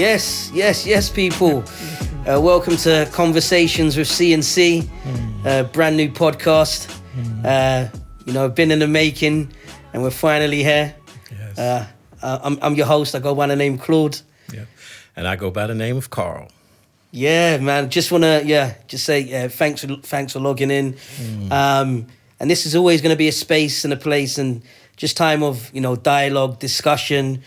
Yes, people. Welcome to Conversations with C&C, brand new podcast. Been in the making, and we're finally here. Yes. I'm your host. I go by the name Claude. Yeah. And I go by the name of Carl. Yeah, man. Just wanna say thanks for logging in. And this is always going to be a space and a place and just time of dialogue, discussion.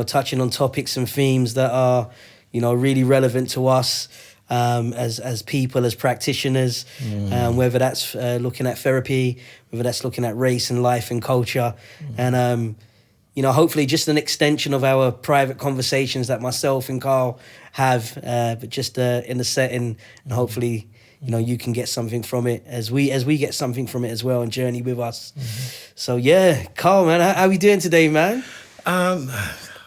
Touching on topics and themes that are really relevant to us as people, as practitioners. Whether that's looking at therapy, whether that's looking at race and life and culture, and hopefully just an extension of our private conversations that myself and Carl have, but just in the setting, and hopefully you can get something from it as we get something from it as well and journey with us. So yeah, Carl, man, how are we doing today, man?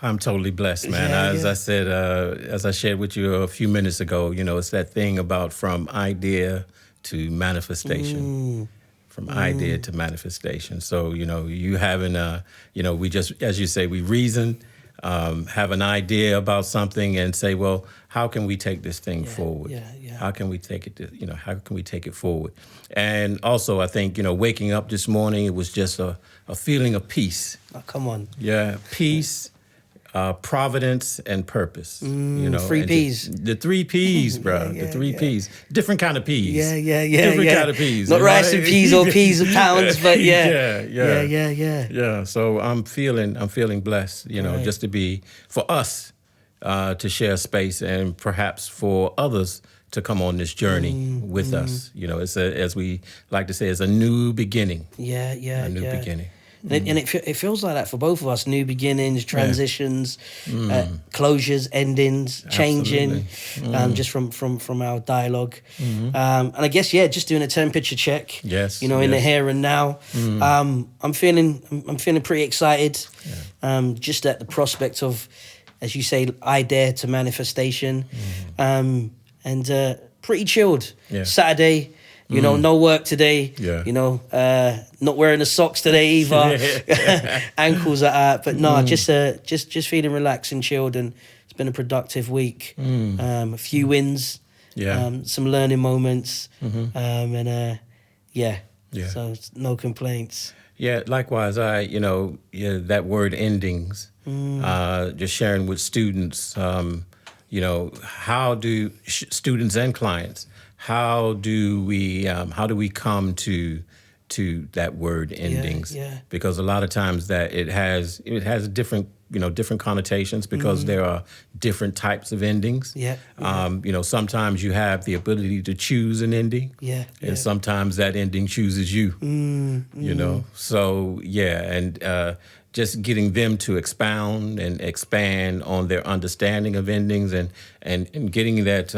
I'm totally blessed, man. I said, as I shared with you a few minutes ago, it's that thing about from idea to manifestation. From idea to manifestation. So, you having we just, as you say, we reason, have an idea about something and say, well, how can we take this thing forward? How can we take it, how can we take it forward? And also, I think, waking up this morning, it was just a feeling of peace. Oh, come on. Yeah, peace. Providence and purpose, three P's. The three P's, bro. The three P's. Different kind of peas. Different kind of peas. Not rice and peas or peas and pounds, but yeah. So I'm feeling blessed, just to be for us to share space and perhaps for others to come on this journey with us. It's as we like to say, it's a new beginning. A new beginning. And it feels like that for both of us. New beginnings, transitions, closures, endings, changing, just from our dialogue. And I guess, just doing a temperature check. Yes. In the here and now. I'm feeling pretty excited. Just at the prospect of, as you say, idea to manifestation. And pretty chilled. Yeah. Saturday. No work today. Yeah. Not wearing the socks today either. Ankles are out, but no, just feeling relaxed and chilled, and it's been a productive week. A few wins, some learning moments, So no complaints. Yeah, likewise. That word endings. Just sharing with students. How do students and clients? How do we come to that word endings? Because a lot of times that it has different connotations because there are different types of endings. Sometimes you have the ability to choose an ending. And sometimes that ending chooses you. So and just getting them to expound and expand on their understanding of endings and getting that.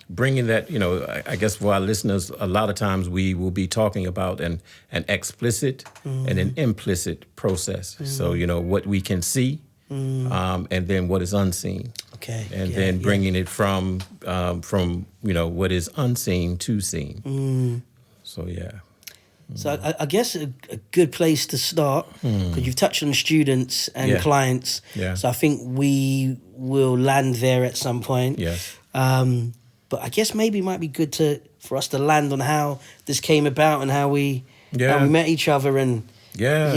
Bringing that, I guess for our listeners, a lot of times we will be talking about an explicit and an implicit process. So, what we can see and then what is unseen. Okay. And then bringing it from what is unseen to seen. So, yeah. So I guess a good place to start, because you've touched on students and clients. Yeah. So I think we will land there at some point. Yes. But I guess maybe it might be good for us to land on how this came about and how we met each other and how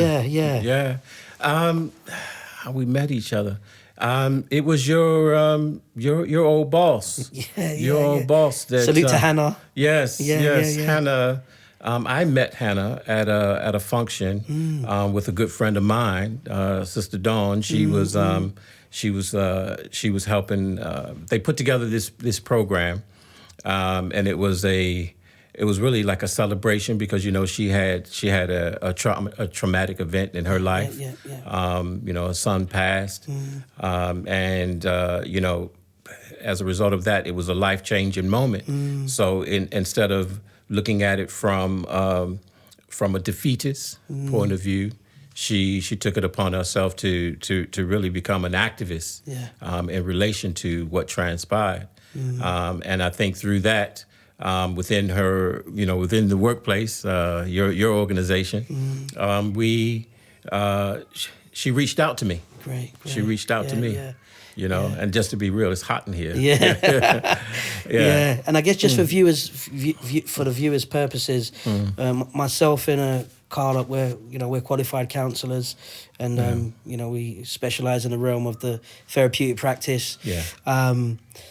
we met each other. It was your old boss. Your old boss. That, salute to Hannah. Yes. Hannah. I met Hannah at a function with a good friend of mine, Sister Dawn. She was. She was helping. They put together this program, and it was really like a celebration because she had a traumatic event in her life. A son passed, and as a result of that, it was a life-changing moment. So instead of looking at it from a defeatist point of view. She took it upon herself to really become an activist in relation to what transpired. And I think through that, within her, within the workplace, your organization, she reached out to me. Great. She reached out to me. You know, and just to be real, it's hot in here. Yeah. And I guess just for for the viewers' purposes, myself and Carl, we're qualified counsellors, and we specialise in the realm of the therapeutic practice. Yeah.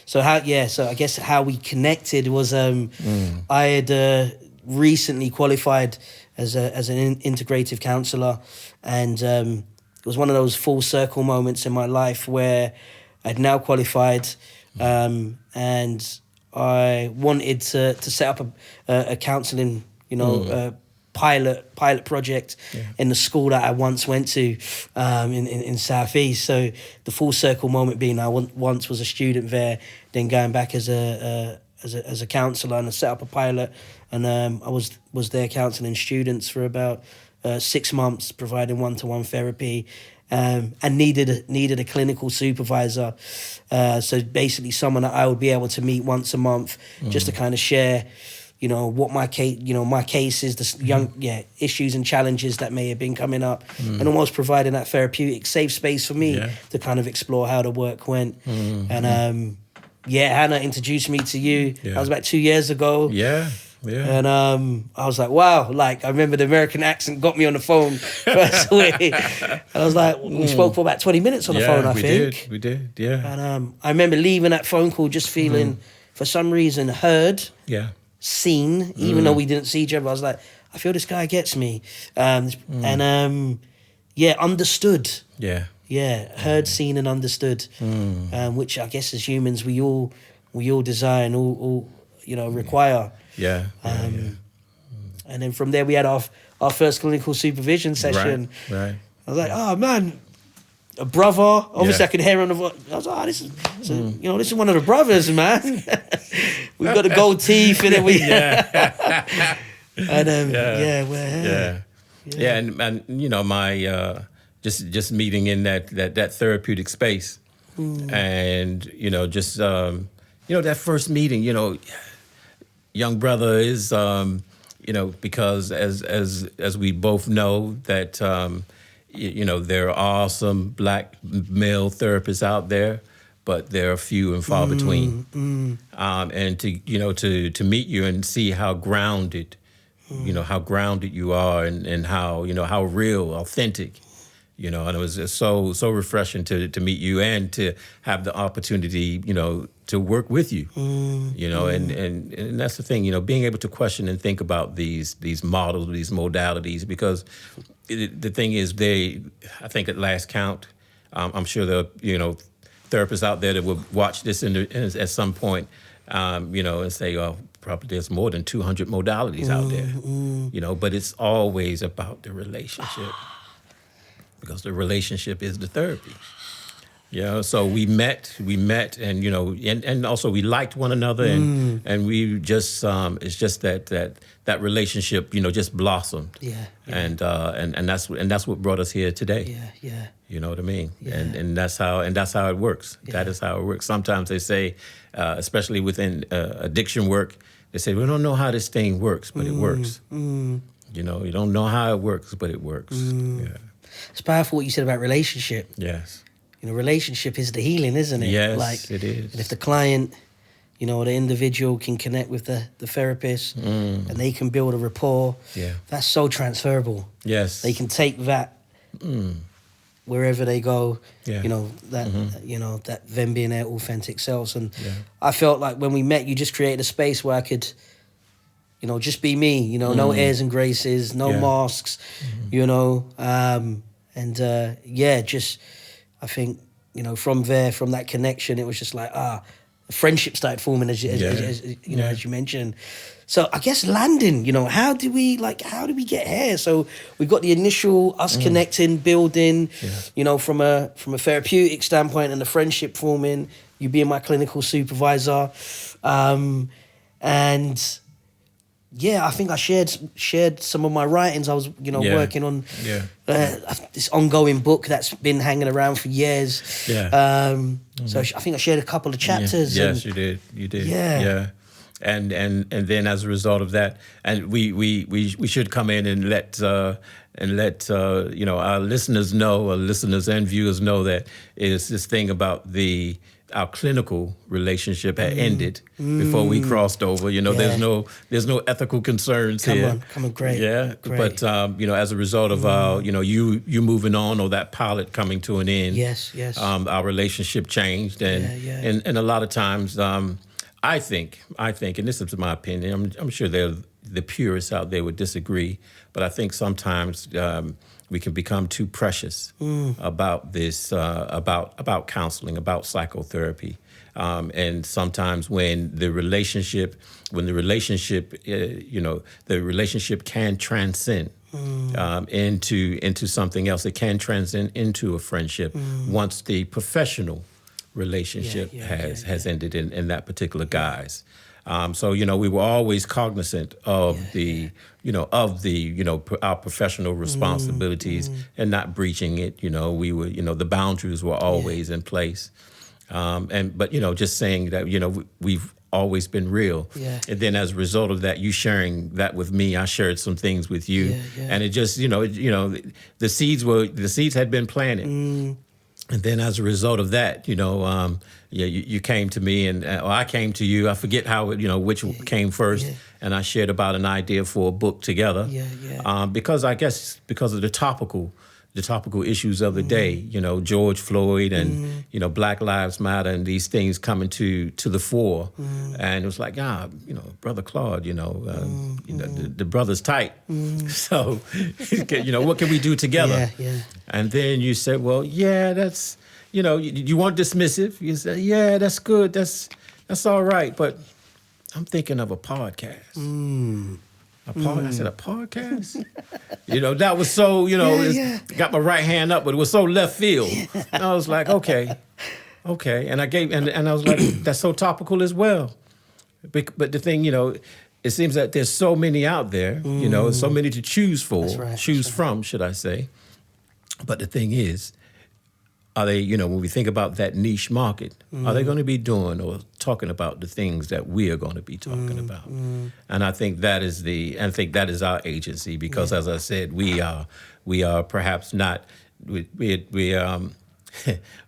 So I guess how we connected was I had recently qualified as an integrative counsellor, and it was one of those full circle moments in my life where I'd now qualified, and I wanted to set up a counselling, pilot project in the school that I once went to in South East. So the full circle moment being I once was a student there, then going back as a counsellor, and I set up a pilot, and I was there counselling students for about 6 months, providing one-to-one therapy, and needed a clinical supervisor. So basically someone that I would be able to meet once a month, just to kind of share, what my cases, the issues and challenges that may have been coming up, and almost providing that therapeutic safe space for me to kind of explore how the work went. And Hannah introduced me to you. That was about 2 years ago. Yeah. And I was like, wow, like I remember the American accent got me on the phone first week. And I was like, we spoke for about 20 minutes on the phone, I think. We did, yeah. And I remember leaving that phone call just feeling, for some reason, heard, seen, even though we didn't see each other. I was like, I feel this guy gets me. Understood. Yeah, heard, seen, and understood. Which I guess as humans we all desire and all require. And then from there we had our first clinical supervision session. Right. I was like, oh man, a brother. Obviously I could hear on the voice. I was like, this is one of the brothers, man. We've got the gold teeth, and then we and my just meeting in that therapeutic space, and that first meeting, young brother is because as we both know that there are some black male therapists out there, but they're few and far between. And to meet you and see how grounded you are, and how real, authentic. And it was just so refreshing to meet you and to have the opportunity, to work with you, and that's the thing, being able to question and think about these models, these modalities, because the thing is, I think at last count, I'm sure there are, therapists out there that will watch this at some point, and say, oh, probably there's more than 200 modalities out there, but it's always about the relationship. Because the relationship is the therapy. So we met, and and also we liked one another, and we just it's just that relationship, just blossomed. And that's what brought us here today. You know what I mean? And that's how it works. That is how it works. Sometimes they say, especially within addiction work, they say we don't know how this thing works, but it works. You don't know how it works, but it works. It's powerful what you said about relationship. Yes. Relationship is the healing, isn't it? Yes, it is. And if the client, or the individual can connect with the therapist, and they can build a rapport, that's so transferable. Yes. They can take that wherever they go, that them being their authentic selves. And I felt like when we met, you just created a space where I could, just be me, no airs and graces, no masks, I think, from that connection, it was just like, a friendship started forming as you mentioned. So I guess landing, how do we get here? So we've got the initial us connecting, building, from a therapeutic standpoint, and the friendship forming, you being my clinical supervisor. I think I shared some of my writings. I was, working on this ongoing book that's been hanging around for years. So I think I shared a couple of chapters. Yes, you did. You did. Yeah. and then as a result of that, and we should come in and let our listeners know, or listeners and viewers know, that it's this thing about our clinical relationship had ended before we crossed over. There's no ethical concerns here. Come on, great. Yeah, great. but as a result of our, you moving on, or that pilot coming to an end. Yes. Our relationship changed, and a lot of times, I think, and this is my opinion. I'm sure the purists out there would disagree, but I think sometimes we can become too precious about this, about counseling, about psychotherapy, and sometimes when the relationship, the relationship can transcend into something else. It can transcend into a friendship once the professional relationship has ended in that particular guise. So we were always cognizant of our professional responsibilities and not breaching it. We were, the boundaries were always in place. But just saying that, we've always been real. Yeah. And then as a result of that, you sharing that with me, I shared some things with you, and it just, the seeds had been planted. And then as a result of that, you came to me, or I came to you. I forget how, which came first. Yeah. And I shared about an idea for a book together. Because I guess because of the topical issues of the day, George Floyd and, Black Lives Matter and these things coming to the fore. And it was like, Brother Claude, the brother's tight. So, what can we do together? Yeah. And then you said, well, that's, you weren't dismissive. You said, that's good. That's all right. But I'm thinking of a podcast. I said, a podcast? That was so, got my right hand up, but it was so left field. And I was like, okay. And I was like, that's so topical as well. But the thing, it seems that there's so many out there, so many to choose from, should I say. But the thing is, are they, when we think about that niche market, are they going to be doing or talking about the things that we are going to be talking about? And I think that is our agency, because as I said, we are perhaps not, we're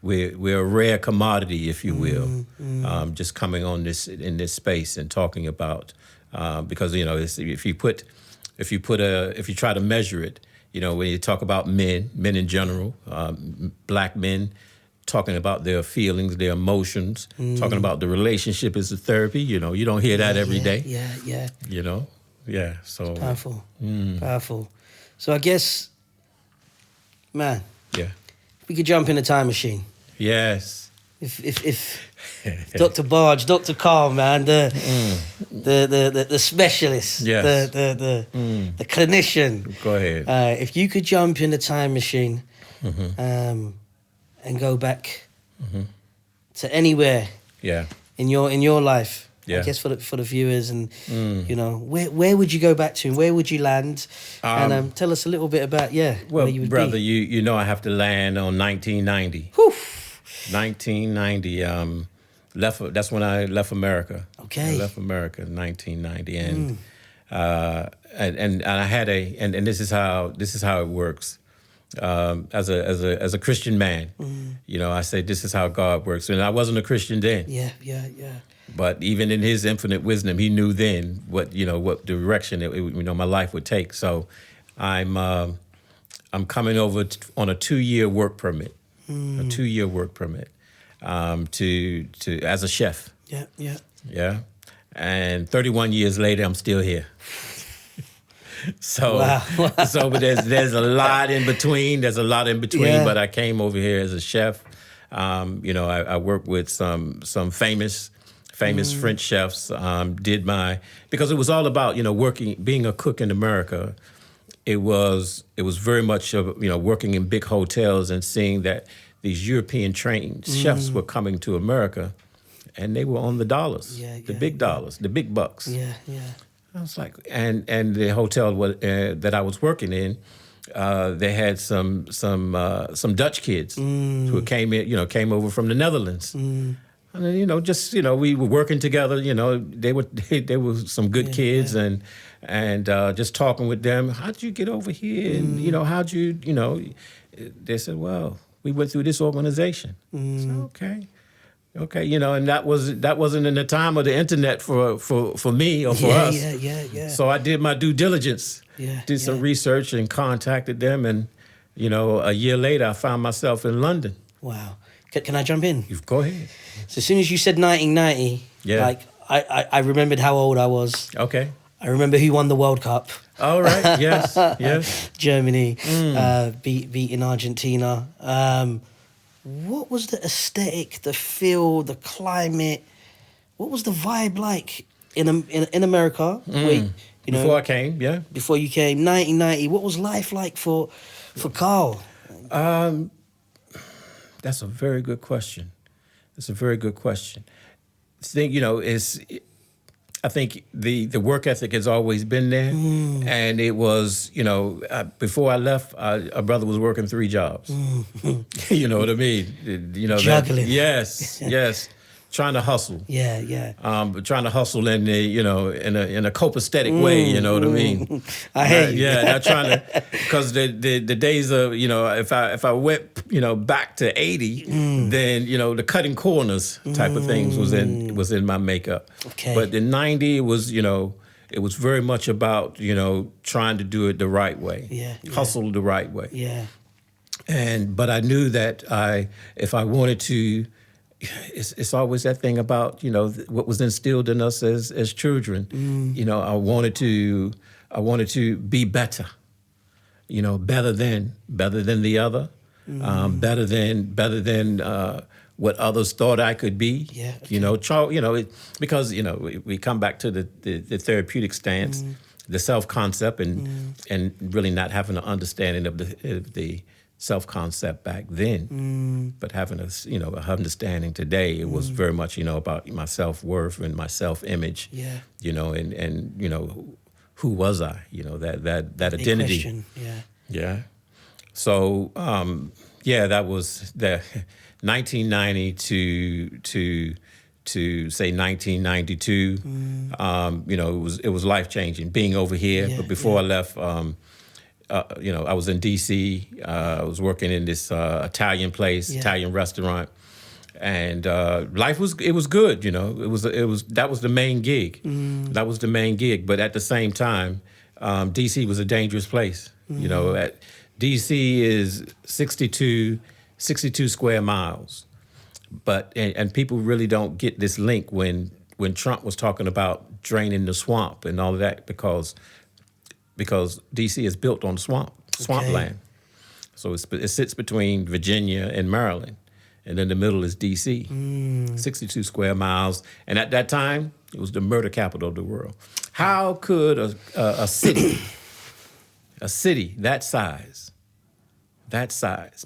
a rare commodity, if you will, just coming on in this space and talking about, because if you try to measure it, when you talk about men in general, Black men, talking about their feelings, their emotions, talking about the relationship as a therapy, you don't hear that every day. Yeah. So it's powerful. So I guess, man. Yeah. If we could jump in a time machine. Yes. If Dr. Barge, Dr. Carl, man, the specialist, the clinician. Go ahead. If you could jump in the time machine, and go back to anywhere, in your life, I guess for the viewers, and where would you go back to, and where would you land, and tell us a little bit about where you would brother, be. I have to land on 1990. Whew. 1990. That's when I left America. Okay. I left America in 1990, and I had and this is how it works. As a Christian man, I say this is how God works, and I wasn't a Christian then. Yeah. But even in His infinite wisdom, He knew then what direction my life would take. So, I'm coming over on a 2-year work permit. A 2-year work permit to as a chef. Yeah. And 31 years later, I'm still here. So, wow. But there's a lot in between. But I came over here as a chef. I worked with some famous French chefs. Because it was all about being a cook in America. It was very much working in big hotels and seeing that these European trained chefs were coming to America, and they were on the dollars, the big dollars, the big bucks. Yeah. I was like, and the hotel that I was working in, they had some Dutch kids who came over from the Netherlands. And then, just we were working together. They were some good kids, and just talking with them. How'd you get over here? And how'd you They said, well, we went through this organization. So, okay, and that wasn't in the time of the internet for me or for us. Yeah. So I did my due diligence. Did some research and contacted them, and a year later I found myself in London. Wow. Can I jump in? You go ahead. So as soon as you said 1990, like I remembered how old I was. Okay. I remember who won the World Cup. All right. Yes. Germany beating Argentina. What was the aesthetic, the feel, the climate? What was the vibe like in America? Before I came, Before you came, 1990. What was life like for Carl? That's a very good question. I think the work ethic has always been there, and it was, before I left, a brother was working 3 jobs. You know what I mean? Juggling. Yes. Trying to hustle. Yeah. But trying to hustle in in a copacetic way. You know what I mean? I hear you. Yeah, not trying to, because the days of if I went back to 80, then the cutting corners type of things was in my makeup. Okay. But in 90 it was very much about trying to do it the right way. Hustle the right way. Yeah. But I knew that if I wanted to. It's always that thing about what was instilled in us as children. I wanted to be better. Better than the other. Better than what others thought I could be. Yeah. Okay. Because we come back to the therapeutic stance, the self concept, and really not having an understanding of the self-concept back then, but having a understanding today. It was very much about my self-worth and my self-image. And who was I? That Big identity. question. Yeah. So that was the 1990 to say 1992. It was life-changing being over here. But before I left. I was in D.C. I was working in this Italian place, Italian restaurant, and life was good. That was the main gig. That was the main gig. But at the same time, D.C. was a dangerous place. D.C. is 62 square miles, but and people really don't get this link when Trump was talking about draining the swamp and all of that because D.C. is built on swampland. So it sits between Virginia and Maryland, and in the middle is D.C., 62 square miles. And at that time, it was the murder capital of the world. How could a city that size,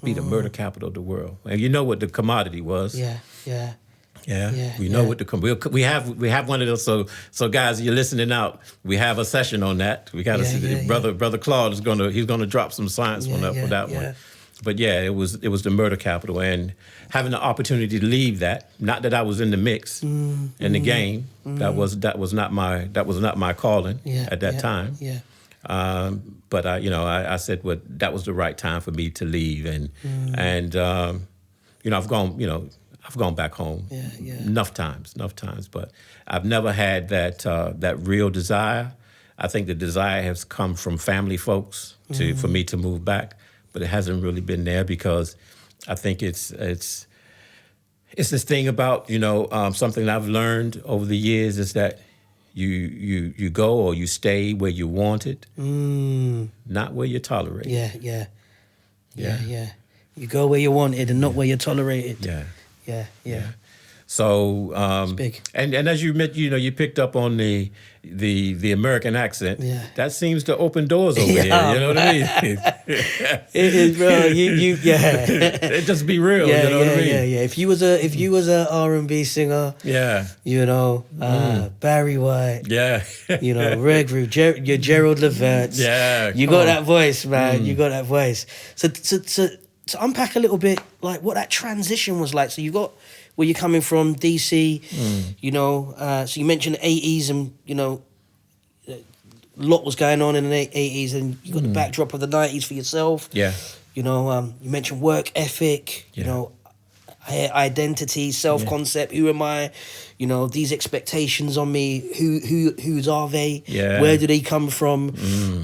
be the murder capital of the world? And you know what the commodity was. We know what we have one of those. So guys, you're listening out. We have a session on that. We got to brother Claude is gonna drop some science for that one. But it was the murder capital, and having the opportunity to leave that. Not that I was in the mix in the game. That was not my calling at that time. But I said, well, that was the right time for me to leave, and I've gone back home enough times, but I've never had that real desire. I think the desire has come from family folks for me to move back, but it hasn't really been there because I think it's this thing about something I've learned over the years is that you go or you stay where you want it, not where you're tolerated. Yeah. You go where you wanted and not where you're tolerated. Yeah. So, it's big. And as you met, you picked up on the American accent. Yeah. That seems to open doors over here. You know what I mean? It is, bro. It just be real. You know what I mean? Yeah. If you was a R&B singer, Barry White, Reg Roo, your Gerald Leverts, you got that voice, man. You got that voice. So to unpack a little bit, like what that transition was like. So you got where you're coming from, DC. You know, so you mentioned the 80s, and you know, a lot was going on in the 80s, and you got the backdrop of the 90s for yourself. Yeah. You know, you mentioned work ethic. You know, identity, self-concept. Who am I? You know, these expectations on me. Whose are they? Yeah. Where do they come from?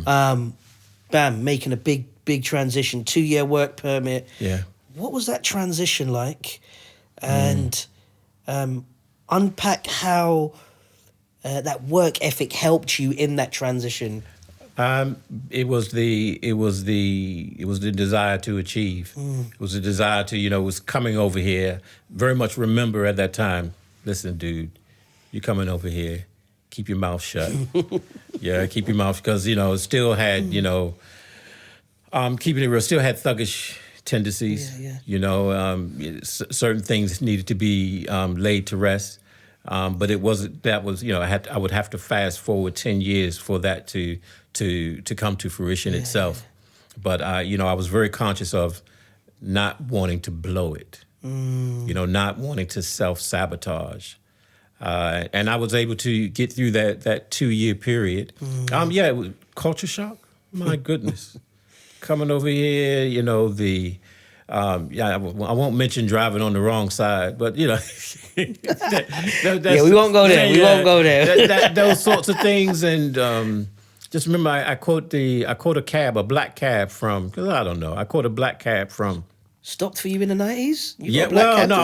Bam, making a big transition. 2-year work permit. Yeah. What was that transition like? And unpack how that work ethic helped you in that transition. It was the desire to achieve. It was the desire to, you know, was coming over here. Very much remember at that time, listen, dude, you're coming over here. Keep your mouth shut. Yeah, keep your mouth, because, you know, it still had, you know, keeping it real, still had thuggish tendencies. You know, certain things needed to be laid to rest. But it wasn't, that was, you know, I would have to fast forward 10 years for that to come to fruition itself. But, you know, I was very conscious of not wanting to blow it, you know, not wanting to self-sabotage. And I was able to get through that 2-year period. Yeah, it was culture shock. My goodness. Coming over here, you know, I won't mention driving on the wrong side, but, you know. We won't go there. We won't go there. Those sorts of things. And just remember, I caught a cab, a black cab from, because I don't know, I caught a black cab from. Stopped for you in the 90s? I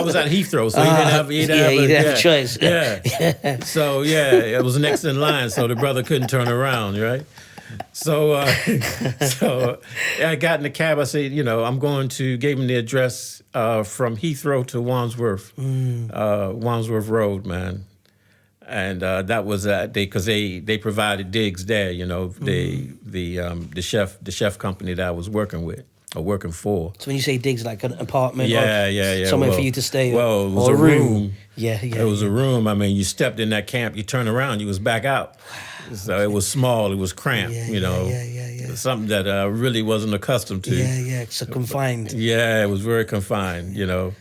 was at Heathrow, so he didn't have a choice. Yeah. So, it was next in line, so the brother couldn't turn around, right? So I got in the cab. I said, you know, I'm going to, gave him the address from Heathrow to Wandsworth, Wandsworth Road, man. And that was because they provided digs there, you know, the chef company that I was working with. Or working for. So when you say digs, like an apartment, yeah, somewhere for you to stay, well, it was a room. It was a room. I mean, you stepped in that camp, you turn around, you was back out. So it was small, it was cramped, you know. Something that I really wasn't accustomed to. So confined. Yeah, it was very confined, you know.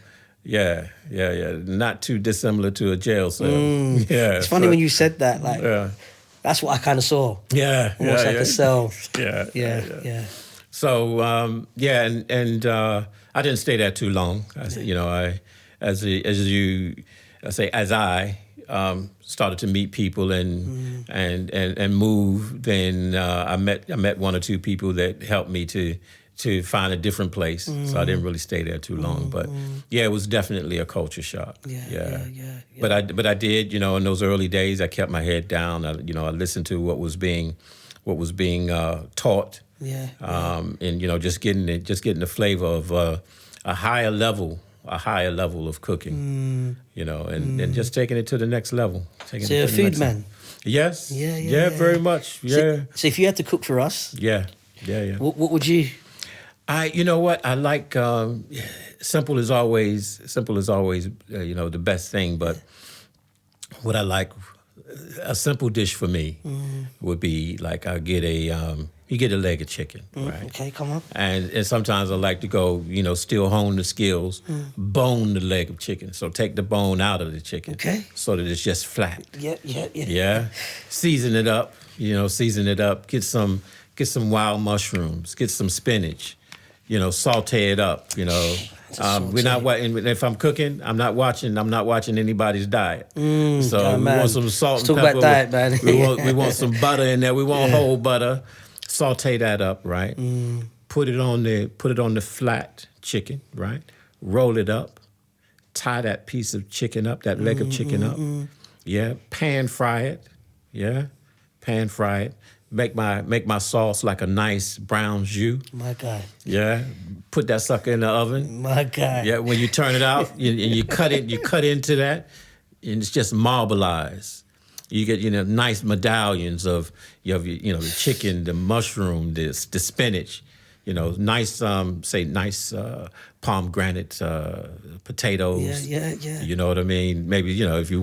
Yeah. Not too dissimilar to a jail cell. It's funny when you said that, like, that's what I kind of saw. Almost like a cell. Yeah. So and I didn't stay there too long. You know, as I started to meet people and move, then I met one or two people that helped me to find a different place. So I didn't really stay there too long. But it was definitely a culture shock. But I did, you know, in those early days, I kept my head down. I listened to what was being taught. And you know, just getting the flavor of a higher level of cooking, you know, and just taking it to the next level. So you're a food man? Yes. Very much. Yeah. So if you had to cook for us, what would you? You know what, I like. Simple is always you know, the best thing. But what I like, a simple dish for me would be like you get a leg of chicken, right? Okay, come on. And sometimes I like to go, you know, still hone the skills, bone the leg of chicken. So take the bone out of the chicken, okay, so that it's just flat. Yeah. Season it up, you know. Get some wild mushrooms. Get some spinach. You know, saute it up. You know, we're not. If I'm cooking, I'm not watching anybody's diet. So we want some salt and pepper. Let's talk about diet, man. we want some butter in there. We want whole butter. Saute that up, right? Put it on the flat chicken, right? Roll it up. Tie that piece of chicken up, that leg of chicken up. Yeah. Pan fry it. Yeah. Pan fry it. Make my sauce like a nice brown jus. My God. Yeah. Put that sucker in the oven. My God. Yeah. When you turn it out, and you cut into that, and it's just marbleized. You get, you know, nice medallions of the chicken, the mushroom, the spinach, you know, nice pomegranate potatoes. Yeah. You know what I mean? Maybe, you know, if you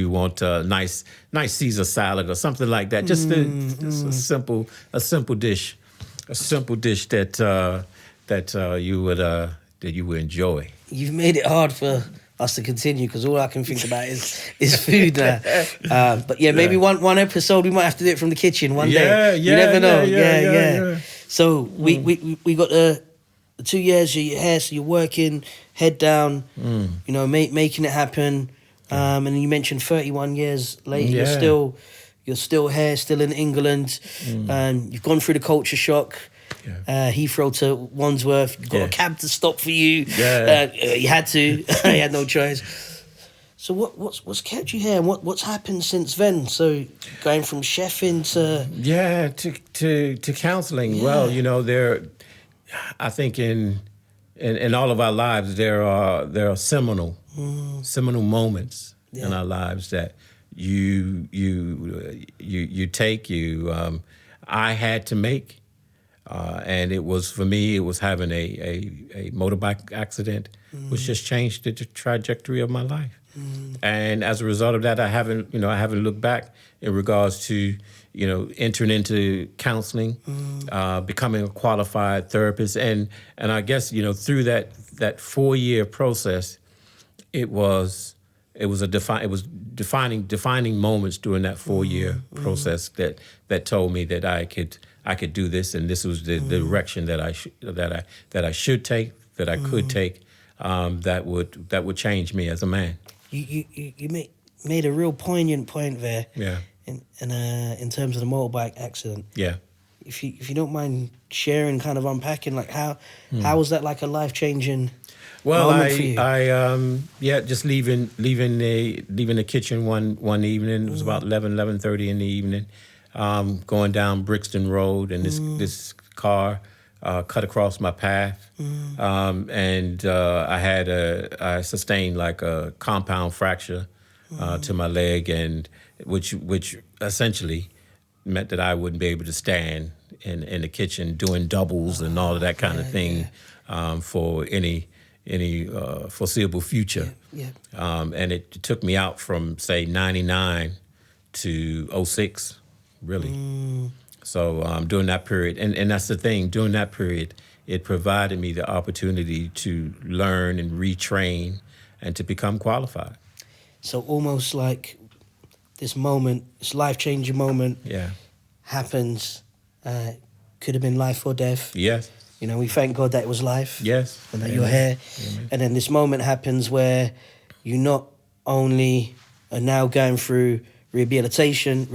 want nice Caesar salad or something like that. Just a simple dish, that you would enjoy. You've made it hard for us to continue because all I can think about is food now. But yeah, maybe one episode we might have to do it from the kitchen one day. You never know. Yeah. So we got the 2 years of your hair, so you're working head down, you know, making it happen. And you mentioned 31 years later, you're still here, still in England. You've gone through the culture shock. Heathrow to Wandsworth. You've got a cab to stop for you. You had to. You had no choice. So what's kept you here, and what's happened since then? So going from chefing to counseling. Well, you know, I think in all of our lives there are seminal moments in our lives that I had to make. And it was, for me, it was having a motorbike accident, which just changed the trajectory of my life. And as a result of that, I haven't looked back in regards to, you know, entering into counseling, becoming a qualified therapist. And I guess, you know, through that 4-year process, it was defining moments during that 4-year process that told me that I could do this, and this was the direction that I should take, that I could take, that would change me as a man. You made a real poignant point there. Yeah. In terms of the motorbike accident. Yeah. If you don't mind sharing, kind of unpacking, like how was that like a life-changing moment for you? Just leaving the kitchen one evening. It was about 11:30 in the evening. Going down Brixton Road, and this car cut across my path, and I sustained like a compound fracture to my leg, and which essentially meant that I wouldn't be able to stand in the kitchen doing doubles and all of that kind of thing for any foreseeable future. And it took me out from, say, 99 to 06. Really. So during that period, and that's the thing, during that period, it provided me the opportunity to learn and retrain and to become qualified. So almost like this moment, this life-changing moment happens, could have been life or death. Yes. You know, we thank God that it was life. Yes. And that you're here. Amen. And then this moment happens where you not only are now going through rehabilitation.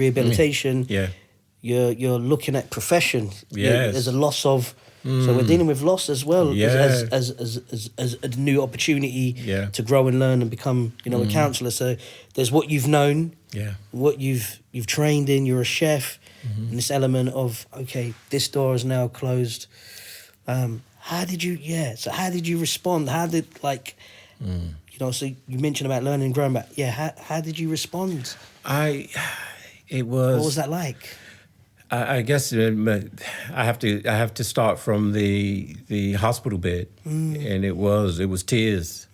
You're looking at profession. Yes. There's a loss of. So we're dealing with loss as well as a new opportunity to grow and learn and become, you know, a counsellor. So there's what you've known, what you've trained in. You're a chef, and this element of, okay, this door is now closed. How did you respond? How did you know? So you mentioned about learning and growing, but how did you respond? It was. What was that like? I guess I have to start from the hospital bed, and it was tears.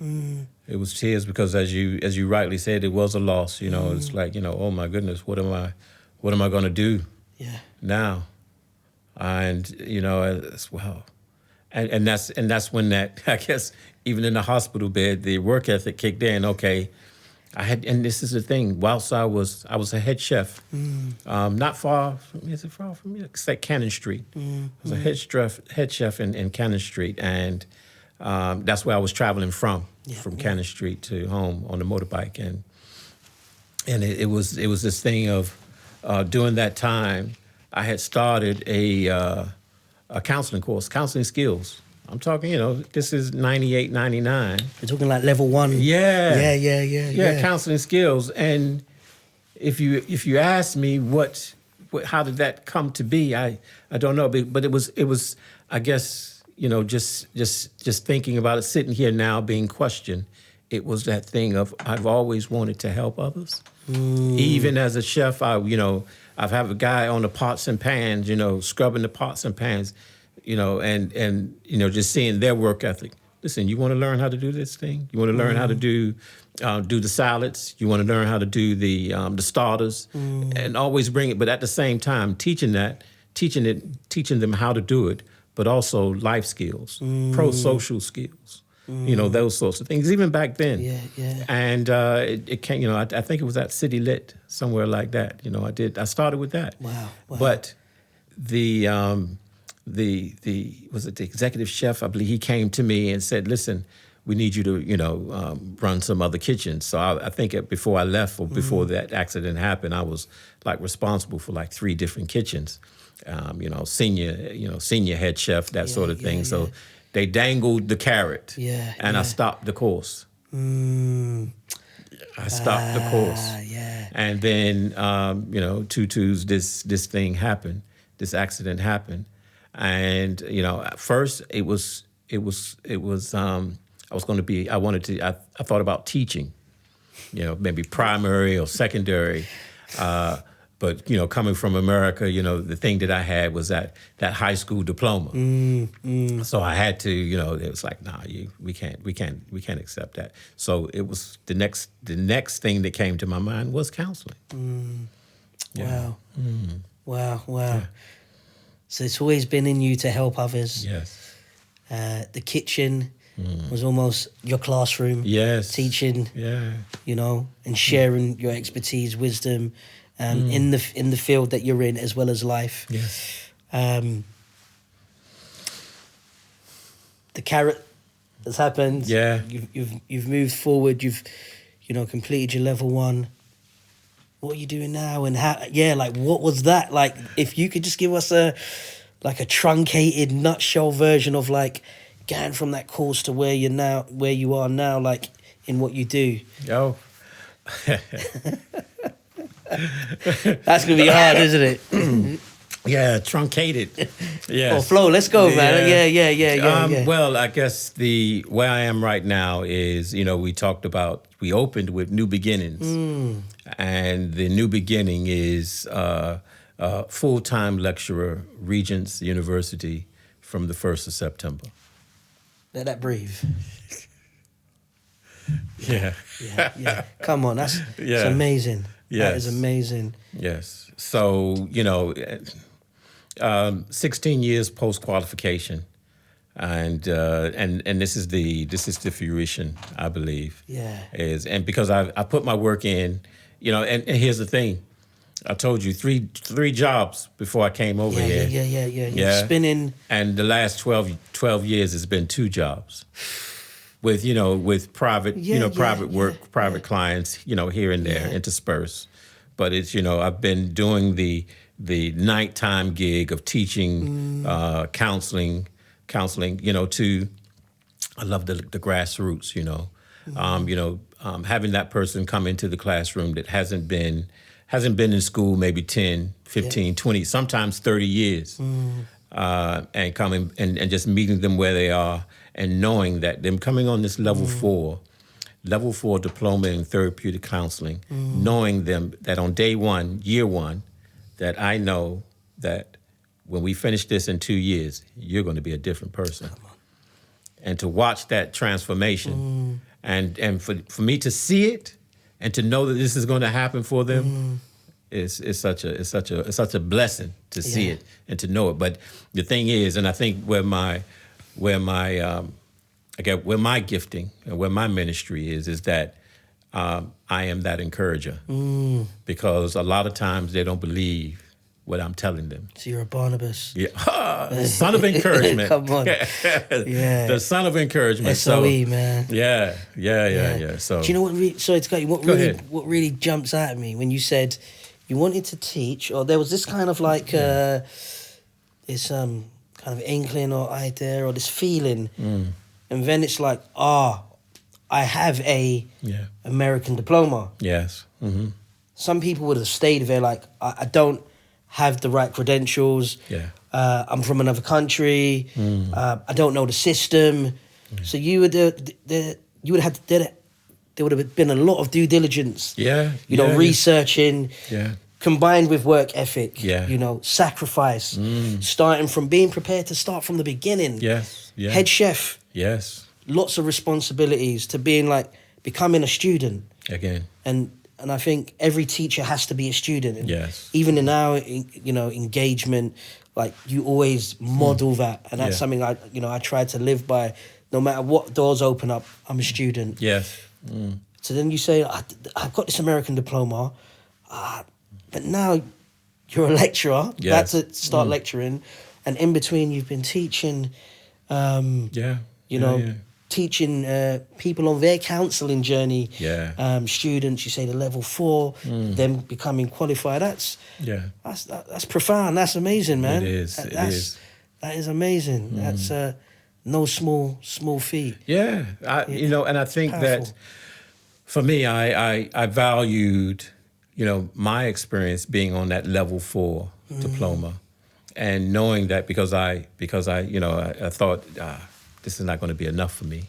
It was tears because, as you rightly said, it was a loss. You know, it's like, you know, oh my goodness, what am I going to do now? And you know, as well, and that's when that, I guess, even in the hospital bed, the work ethic kicked in. Okay. And this is the thing. Whilst I was a head chef, not far from. Is it far from me? It's like Cannon Street. I was a head chef in Cannon Street, and that's where I was traveling from Cannon Street to home on the motorbike, and it was this thing of during that time I had started a counseling course, counseling skills. I'm talking, you know, this is 98, 99. We're talking like level 1. Yeah, counseling skills. And if you ask me how did that come to be, I don't know. But it was I guess, you know, just thinking about it, sitting here now being questioned, it was that thing of I've always wanted to help others. Even as a chef, I've had a guy on the pots and pans, you know, scrubbing the pots and pans. You know, and you know, just seeing their work ethic. Listen, you want to learn how to do this thing? You want to learn how to do the salads? You want to learn how to do the starters? And always bring it, but at the same time, teaching them how to do it, but also life skills, pro-social skills. those sorts of things, even back then. Yeah, yeah. And it came, I think it was at City Lit, somewhere like that. I started with that. Wow. But the was it the executive chef? I believe he came to me and said, "Listen, we need you to run some other kitchens." So I think before I left or before that accident happened, I was like responsible for like 3 different kitchens. Senior head chef, that sort of thing. So they dangled the carrot, and I stopped the course. I stopped the course, and then Tutu's this thing happened, this accident happened, and at first it was I thought about teaching, maybe primary or secondary. But coming from America, the thing that I had was that high school diploma. So I had to, it was like, nah, we can't accept that. So it was the next thing that came to my mind was counseling. Yeah. Wow. Yeah. So it's always been in you to help others. Yes. The kitchen was almost your classroom. Yes. Teaching. Yeah. And sharing your expertise, wisdom. In the field that you're in, as well as life. Yes. The carrot has happened. Yeah. You've moved forward. You've completed your level 1. What are you doing now? And how? Yeah, like what was that? Like, if you could just give us a truncated nutshell version of like getting from that course to where you are now, like in what you do. Oh. That's gonna be hard, isn't it? Yeah, truncated. Yeah. Oh, Flo, let's go, man. Yeah. Well, I guess where I am right now is, we opened with New Beginnings, and the new beginning is full-time lecturer, Regents University, from the 1st of September. Let that breathe. Yeah. Yeah. Come on, it's amazing. Yes. That is amazing. Yes. So, 16 years post-qualification, and this is the fruition, I believe. Yeah. And because I put my work in, and here's the thing. I told you three jobs before I came over here. Yeah. You're spinning. And the last 12 years has been 2 jobs. With private, private work, private clients, here and there, interspersed. But it's, I've been doing the nighttime gig of teaching, counseling, to, I love the grassroots, having that person come into the classroom that hasn't been in school maybe 10, 15, 20, sometimes 30 years, and coming and just meeting them where they are. And knowing that them coming on this level 4 diploma in therapeutic counseling, knowing them that on day 1, year 1, that I know that when we finish this in 2 years, you're going to be a different person. And to watch that transformation, and for me to see it, and to know that this is going to happen for them, is such a blessing to see it and to know it. But the thing is, and I think where my gifting and where my ministry is that I am that encourager, because a lot of times they don't believe what I'm telling them. So you're a Barnabas. Yeah, son of encouragement. Come on. Yeah. The son of encouragement. SOE, man. Yeah. So do you know what really jumps out at me when you said you wanted to teach, or there was this kind of like this kind of inkling or idea or this feeling, and then it's like, I have a American diploma. Yes. Mm-hmm. Some people would have stayed there like, I don't have the right credentials. Yeah. I'm from another country. I don't know the system. So you would have there would have been a lot of due diligence. Researching. Yeah. Combined with work ethic. Yeah. Sacrifice. Starting from being prepared to start from the beginning. Yes. Yeah. Head chef. Yes. Lots of responsibilities to becoming a student. Again. And I think every teacher has to be a student. And yes. Even in our, engagement, like you always model that, and that's something I try to live by. no matter what doors open up, I'm a student. Yes. So then you say, I've got this American diploma, but now you're a lecturer, Yes. about to start lecturing, and in between you've been teaching, teaching people on their counselling journey, students, you say the level 4, them becoming qualified. That's profound. That's amazing, man. It is. That is amazing. That's no small feat. Yeah, and I think Powerful. that for me, I valued, my experience being on that level 4 diploma, and knowing that because I thought this is not going to be enough for me.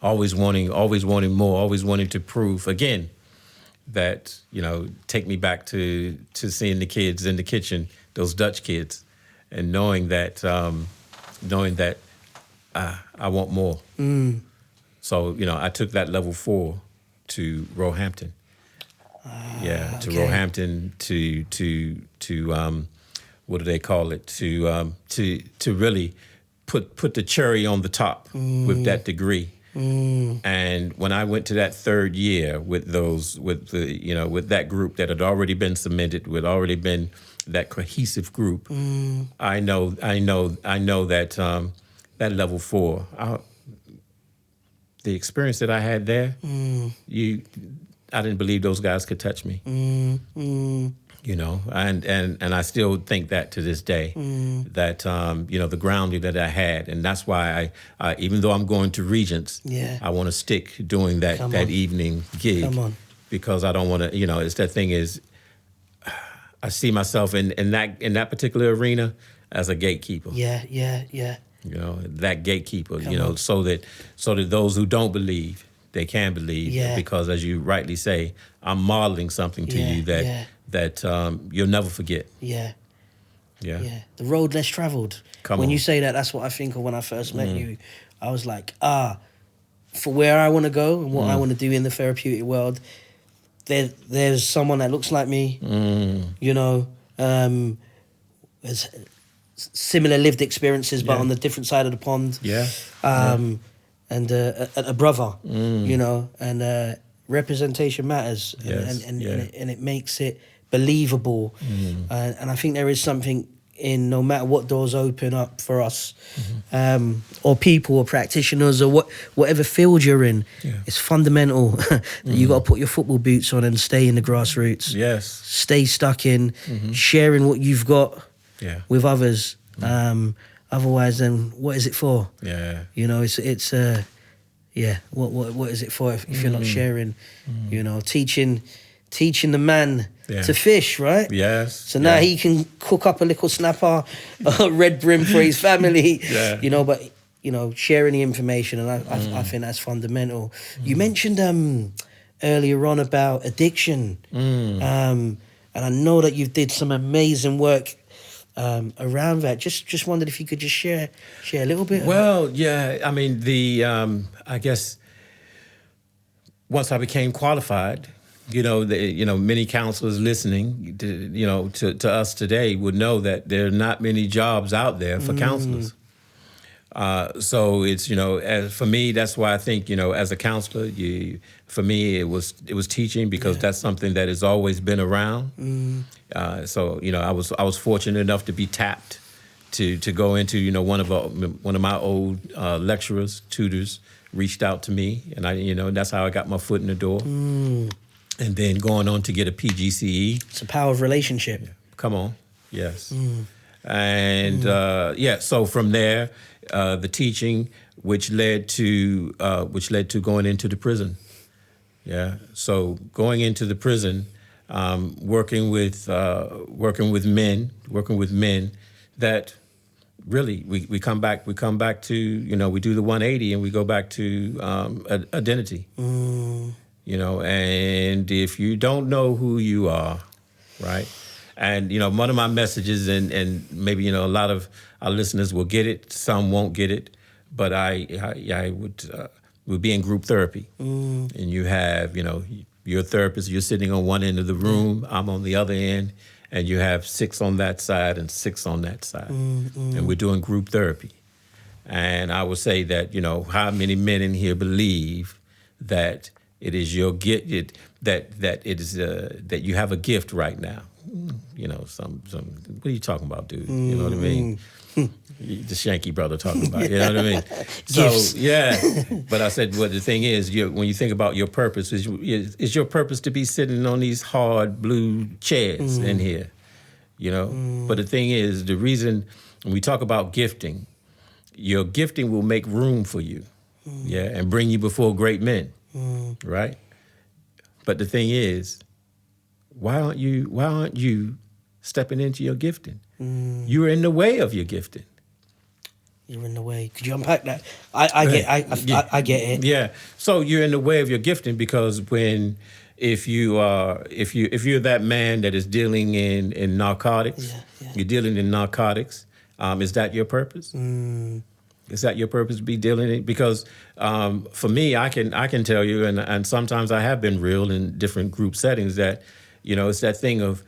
Always wanting more. Always wanting to prove again that take me back to seeing the kids in the kitchen, those Dutch kids, and knowing that I want more. So I took that level 4 to Roehampton. To Roehampton to what do they call it? To really put the cherry on the top with that degree. And when I went to that 3rd year with that group that had already been cemented, with already been that cohesive group, I know that that level 4, the experience that I had there, I didn't believe those guys could touch me. And I still think that to this day, that the grounding that I had, and that's why I even though I'm going to Regents, I want to stick doing that evening gig. Come on. Because I don't want to, it's that thing is, I see myself in that particular arena as a gatekeeper. Yeah. That gatekeeper. So that those who don't believe, they can believe. Yeah. Because as you rightly say, I'm modeling something to you that you'll never forget. Yeah. The road less traveled. When you say that, that's what I think of when I first met you. I was like, for where I want to go and what I want to do in the therapeutic world, there's someone that looks like me, has similar lived experiences, but on the different side of the pond. And a brother, and representation matters, and it makes it believable. And I think there is something in, no matter what doors open up for us, or people or practitioners or whatever field you're in, it's fundamental that you got to put your football boots on and stay in the grassroots. Yes. Stay stuck in, sharing what you've got with others. Otherwise, then what is it for? Yeah. It's what is it for if you're not sharing? Teaching the man to fish, right? Yes. So now he can cook up a little snapper, a red brim for his family. But sharing the information, and I think that's fundamental. You mentioned earlier on about addiction, and I know that you did some amazing work around that. Just wondered if you could just share a little bit. Well, I mean, I guess once I became qualified, many counselors listening, to us today would know that there are not many jobs out there for counselors. So it's, for me, that's why I think, as a counselor, for me, it was teaching, because that's something that has always been around. So, I was fortunate enough to be tapped to go into, one of my old lecturers, tutors, reached out to me, and that's how I got my foot in the door. And then going on to get a PGCE. It's a power of relationship. Come on, yes. And so from there, the teaching, which led to going into the prison. So going into the prison, working with men that really we come back to, we do the 180 and we go back to identity. And if you don't know who you are, right? And, one of my messages, and maybe, a lot of our listeners will get it, some won't get it, but I would be in group therapy. And you have, your therapist, you're sitting on one end of the room, I'm on the other end, and you have 6 on that side and 6 on that side. And we're doing group therapy. And I would say that, how many men in here believe that it is your gift, that it is that you have a gift right now? Some. What are you talking about, dude? You know what I mean? The Shanky brother talking about. You know what I mean? So yeah. But I said, well, the thing is, when you think about your purpose, is your purpose to be sitting on these hard blue chairs in here? But the thing is, the reason when we talk about gifting, your gifting will make room for you, and bring you before great men, right? But the thing is, why aren't you stepping into your gifting? You're in the way of your gifting. You're in the way. Could you unpack that? I get it. Yeah. So you're in the way of your gifting because if you're that man that is dealing in narcotics, you're dealing in narcotics. Is that your purpose? Is that your purpose to be dealing in? Because for me, I can tell you, and sometimes I have been real in different group settings that, it's that thing of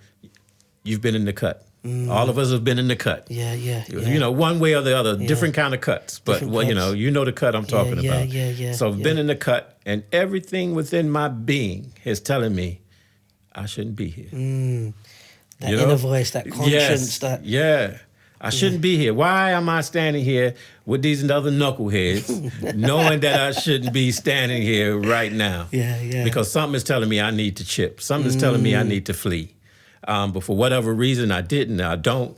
you've been in the cut. All of us have been in the cut. Yeah. One way or the other, different kind of cuts. But the cut I'm talking about. So I've been in the cut, and everything within my being is telling me I shouldn't be here. That inner voice, that conscience, I shouldn't be here. Why am I standing here with these other knuckleheads, knowing that I shouldn't be standing here right now? Yeah. Because something is telling me I need to chip. Something is telling me I need to flee. But for whatever reason, I didn't. I don't.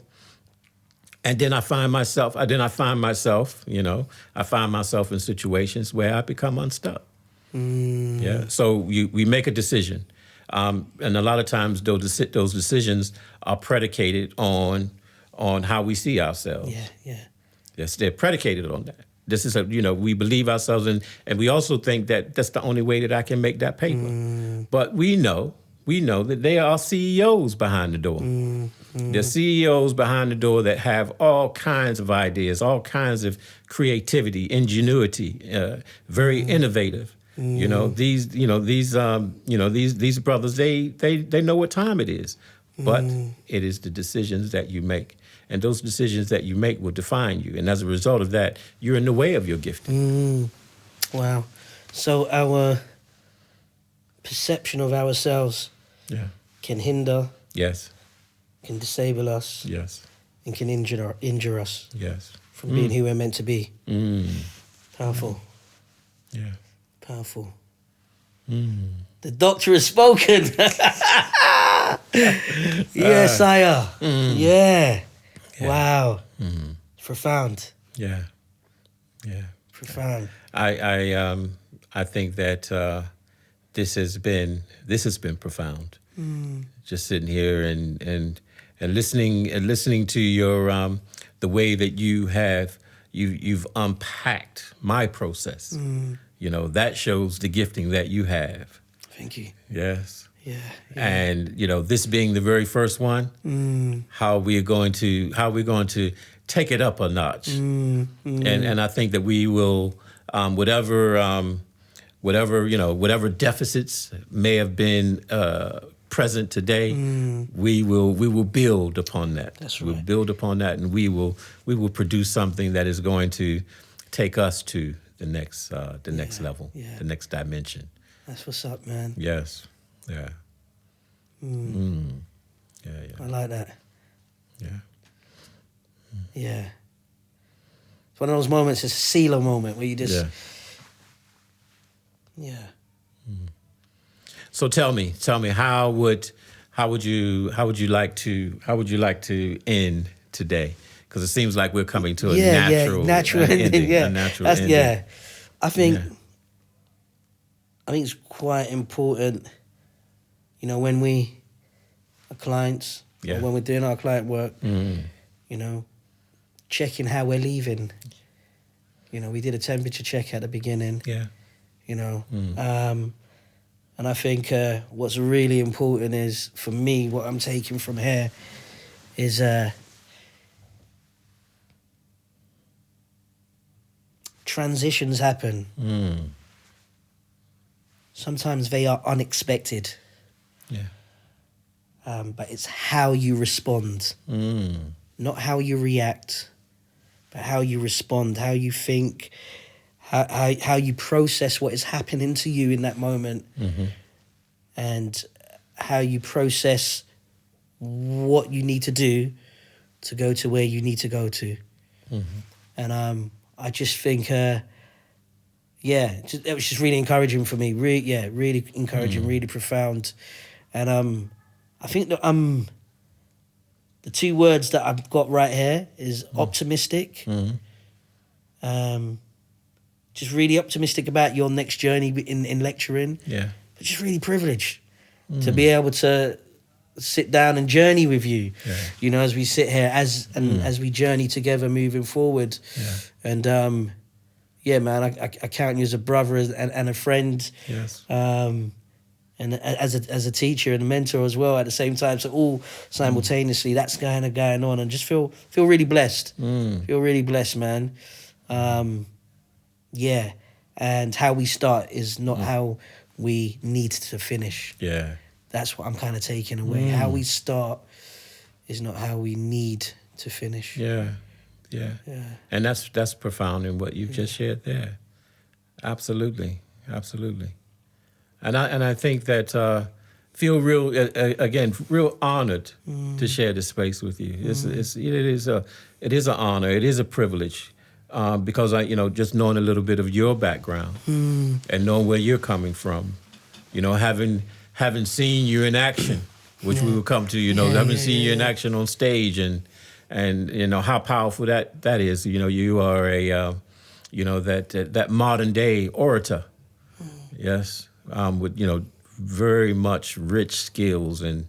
And then I find myself. I find myself in situations where I become unstuck. Yeah. So we make a decision, and a lot of times those decisions are predicated on how we see ourselves. Yeah. Yes, they're predicated on that. This is we believe ourselves and we also think that that's the only way that I can make that paper. But we know that there are CEOs behind the door. There are CEOs behind the door that have all kinds of ideas, all kinds of creativity, ingenuity, very innovative. These brothers, they know what time it is. But it is the decisions that you make. And those decisions that you make will define you. And as a result of that, you're in the way of your gifting. Wow. So our perception of ourselves can hinder, can disable us, and can injure us from being who we're meant to be. Powerful. Yeah. Powerful. The doctor has spoken. Sire. Yeah. Wow. It's profound. Yeah. Profound. I think that this has been profound. Just sitting here and listening to your the way that you've unpacked my process. That shows the gifting that you have. Thank you. Yes. Yeah. And this being the very first one, how we're going to take it up a notch. And I think that we will whatever deficits may have been present today, we will build upon that. That's right. We'll build upon that, and we will produce something that is going to take us to the next level, the next dimension. That's what's up, man. Yes. Yeah. Yeah. I like that. Yeah. Yeah. It's one of those moments, it's a sealer moment where you just... Yeah. So tell me, how would you like to end today? Because it seems like we're coming to a natural ending. A natural ending. Yeah. I think it's quite important, when we are clients, or when we're doing our client work, checking how we're leaving. We did a temperature check at the beginning. Yeah. And I think what's really important is, for me, what I'm taking from here is transitions happen. Sometimes they are unexpected. But it's how you respond, not how you react, but how you respond, how you think, how you process what is happening to you in that moment, and how you process what you need to do to go to where you need to go to. And I just think, it was just really encouraging for me. Really encouraging, really profound. And I think that the two words that I've got right here is optimistic. Just really optimistic about your next journey in lecturing. Yeah. But just really privileged to be able to sit down and journey with you, you know, as we sit here, as we journey together moving forward. And man, I count you as a brother and a friend. Yes. And as a teacher and a mentor as well at the same time. So all simultaneously, that's kind of going on, and just feel really blessed. Feel really blessed, man. And how we start is not how we need to finish. Yeah. That's what I'm kind of taking away. How we start is not how we need to finish. Yeah. And that's profound in what you've just shared there. Absolutely. And I think that feel real honored to share this space with you. It is an honor. It is a privilege. Because just knowing a little bit of your background and knowing where you're coming from, having seen you in action, which we will come to, having seen you in action on stage, and how powerful that is. You are that modern day orator, yes, with very much rich skills to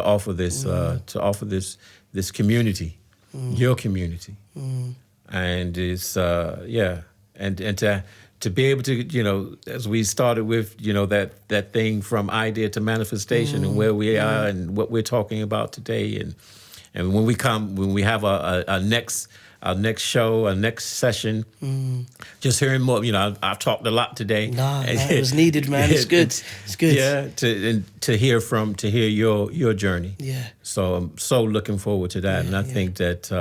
offer this community. Your community, and it's and to be able to as we started with that thing from idea to manifestation and where we are and what we're talking about today, and when we have our next show, our next session, just hearing more. I've talked a lot today. No, it was needed, man. It's good. It's good. Yeah, to hear your journey. Yeah. So I'm so looking forward to that, and I think that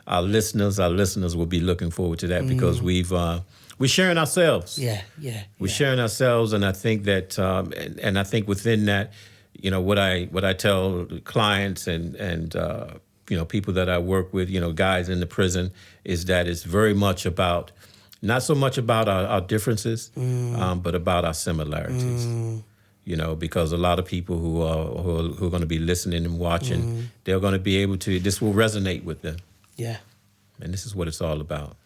our listeners will be looking forward to that because we're sharing ourselves. Yeah. We're sharing ourselves, and I think that, and I think within that, what I tell clients and people that I work with, guys in the prison, is that it's very much about, not so much about our differences, but about our similarities. Because a lot of people who are going to be listening and watching, they're going to be able to, this will resonate with them. Yeah. And this is what it's all about.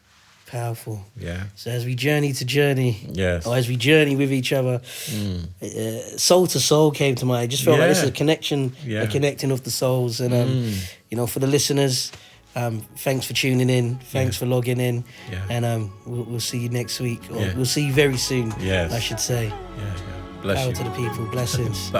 Powerful. Yeah. So as we journey to journey, or as we journey with each other, soul to soul came to mind. I just felt like this is a connection, a connecting of the souls. And, for the listeners, thanks for tuning in. Thanks for logging in. Yeah. And we'll see you next week. Or we'll see you very soon, I should say. Yeah. Bless you. Power to the people. Blessings.